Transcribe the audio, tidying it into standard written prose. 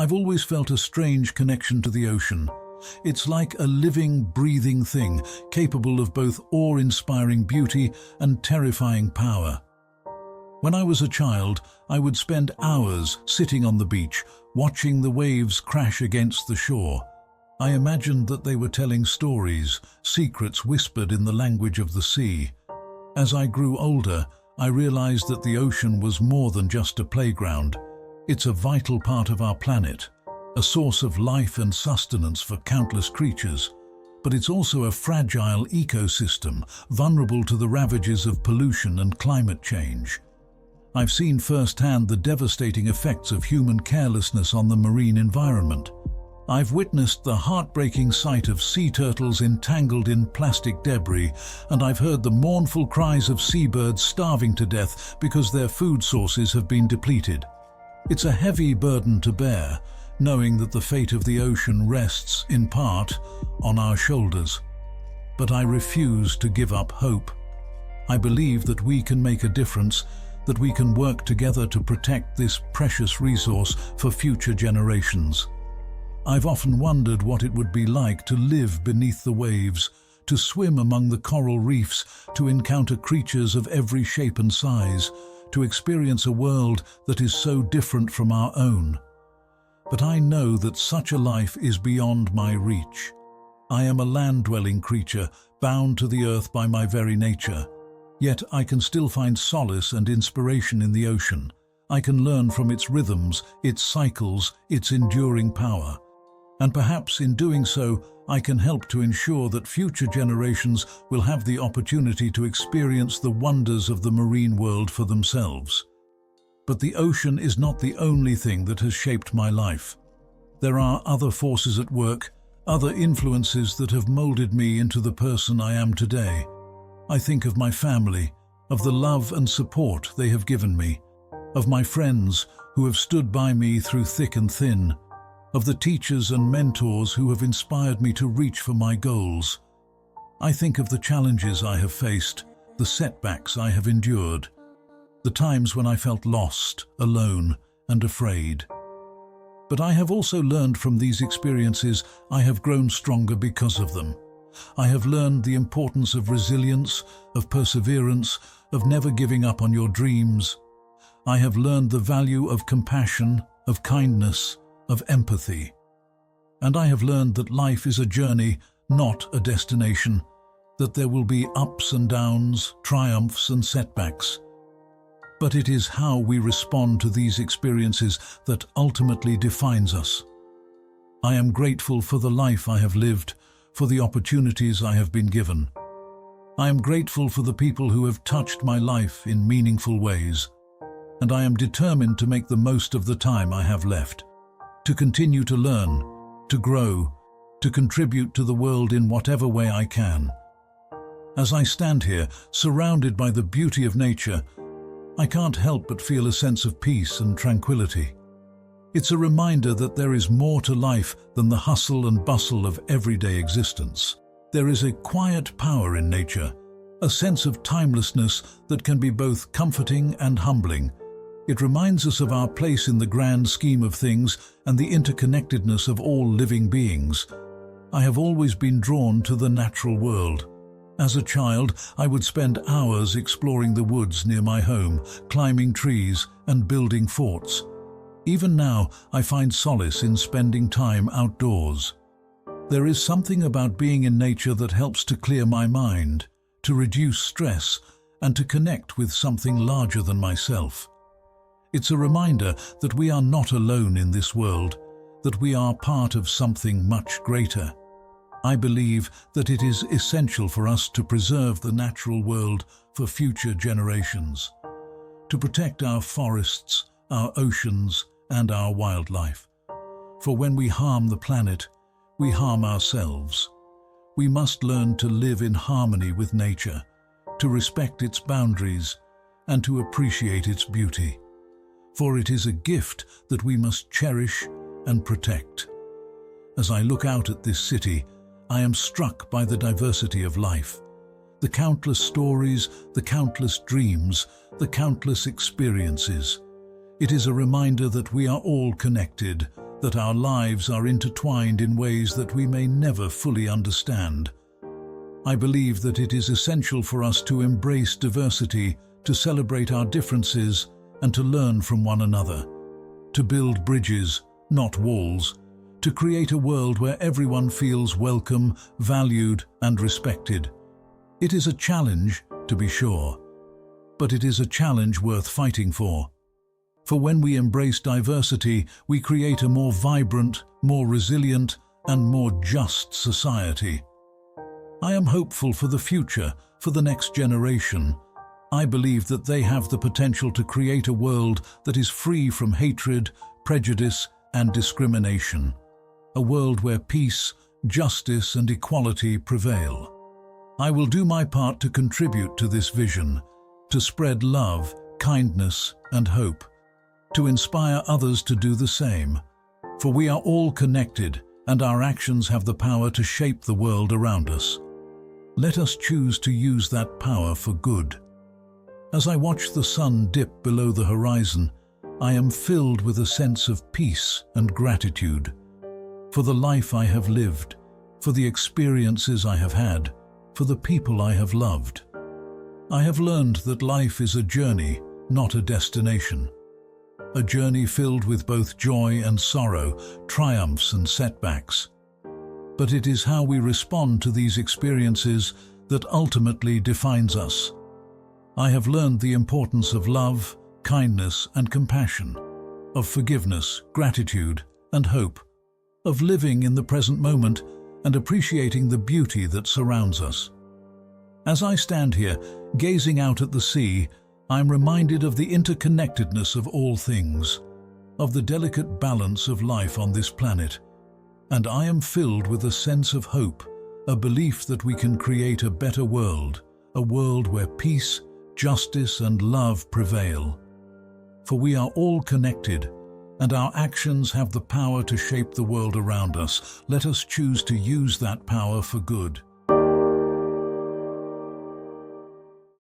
I've always felt a strange connection to the ocean. It's like a living, breathing thing, capable of both awe-inspiring beauty and terrifying power. When I was a child, I would spend hours sitting on the beach, watching the waves crash against the shore. I imagined that they were telling stories, secrets whispered in the language of the sea. As I grew older, I realized that the ocean was more than just a playground. It's a vital part of our planet, a source of life and sustenance for countless creatures. But it's also a fragile ecosystem, vulnerable to the ravages of pollution and climate change. I've seen firsthand the devastating effects of human carelessness on the marine environment. I've witnessed the heartbreaking sight of sea turtles entangled in plastic debris, and I've heard the mournful cries of seabirds starving to death because their food sources have been depleted. It's a heavy burden to bear, knowing that the fate of the ocean rests, in part, on our shoulders. But I refuse to give up hope. I believe that we can make a difference, that we can work together to protect this precious resource for future generations. I've often wondered what it would be like to live beneath the waves, to swim among the coral reefs, to encounter creatures of every shape and size, to experience a world that is so different from our own. But I know that such a life is beyond my reach. I am a land-dwelling creature, bound to the earth by my very nature. Yet I can still find solace and inspiration in the ocean. I can learn from its rhythms, its cycles, its enduring power. And perhaps in doing so, I can help to ensure that future generations will have the opportunity to experience the wonders of the marine world for themselves. But the ocean is not the only thing that has shaped my life. There are other forces at work, other influences that have molded me into the person I am today. I think of my family, of the love and support they have given me, of my friends who have stood by me through thick and thin, of the teachers and mentors who have inspired me to reach for my goals. I think of the challenges I have faced, the setbacks I have endured, the times when I felt lost, alone, and afraid. But I have also learned from these experiences. I have grown stronger because of them. I have learned the importance of resilience, of perseverance, of never giving up on your dreams. I have learned the value of compassion, of kindness, of empathy. And I have learned that life is a journey, not a destination, that there will be ups and downs, triumphs and setbacks. But it is how we respond to these experiences that ultimately defines us. I am grateful for the life I have lived, for the opportunities I have been given. I am grateful for the people who have touched my life in meaningful ways, and I am determined to make the most of the time I have left, to continue to learn, to grow, to contribute to the world in whatever way I can. As I stand here, surrounded by the beauty of nature, I can't help but feel a sense of peace and tranquility. It's a reminder that there is more to life than the hustle and bustle of everyday existence. There is a quiet power in nature, a sense of timelessness that can be both comforting and humbling. It reminds us of our place in the grand scheme of things and the interconnectedness of all living beings. I have always been drawn to the natural world. As a child, I would spend hours exploring the woods near my home, climbing trees and building forts. Even now, I find solace in spending time outdoors. There is something about being in nature that helps to clear my mind, to reduce stress, and to connect with something larger than myself. It's a reminder that we are not alone in this world, that we are part of something much greater. I believe that it is essential for us to preserve the natural world for future generations, to protect our forests, our oceans, and our wildlife. For when we harm the planet, we harm ourselves. We must learn to live in harmony with nature, to respect its boundaries, and to appreciate its beauty. For it is a gift that we must cherish and protect. As I look out at this city, I am struck by the diversity of life, the countless stories, the countless dreams, the countless experiences. It is a reminder that we are all connected, that our lives are intertwined in ways that we may never fully understand. I believe that it is essential for us to embrace diversity, to celebrate our differences, and to learn from one another. To build bridges, not walls. To create a world where everyone feels welcome, valued, and respected. It is a challenge, to be sure, but it is a challenge worth fighting for. For when we embrace diversity, we create a more vibrant, more resilient, and more just society. I am hopeful for the future, for the next generation. I believe that they have the potential to create a world that is free from hatred, prejudice, and discrimination. A world where peace, justice, and equality prevail. I will do my part to contribute to this vision, to spread love, kindness, and hope, to inspire others to do the same. For we are all connected, and our actions have the power to shape the world around us. Let us choose to use that power for good. As I watch the sun dip below the horizon, I am filled with a sense of peace and gratitude for the life I have lived, for the experiences I have had, for the people I have loved. I have learned that life is a journey, not a destination. A journey filled with both joy and sorrow, triumphs and setbacks. But it is how we respond to these experiences that ultimately defines us. I have learned the importance of love, kindness, and compassion, of forgiveness, gratitude, and hope, of living in the present moment and appreciating the beauty that surrounds us. As I stand here, gazing out at the sea, I am reminded of the interconnectedness of all things, of the delicate balance of life on this planet, and I am filled with a sense of hope, a belief that we can create a better world, a world where peace, justice, and love prevail. For we are all connected, and our actions have the power to shape the world around us. Let us choose to use that power for good.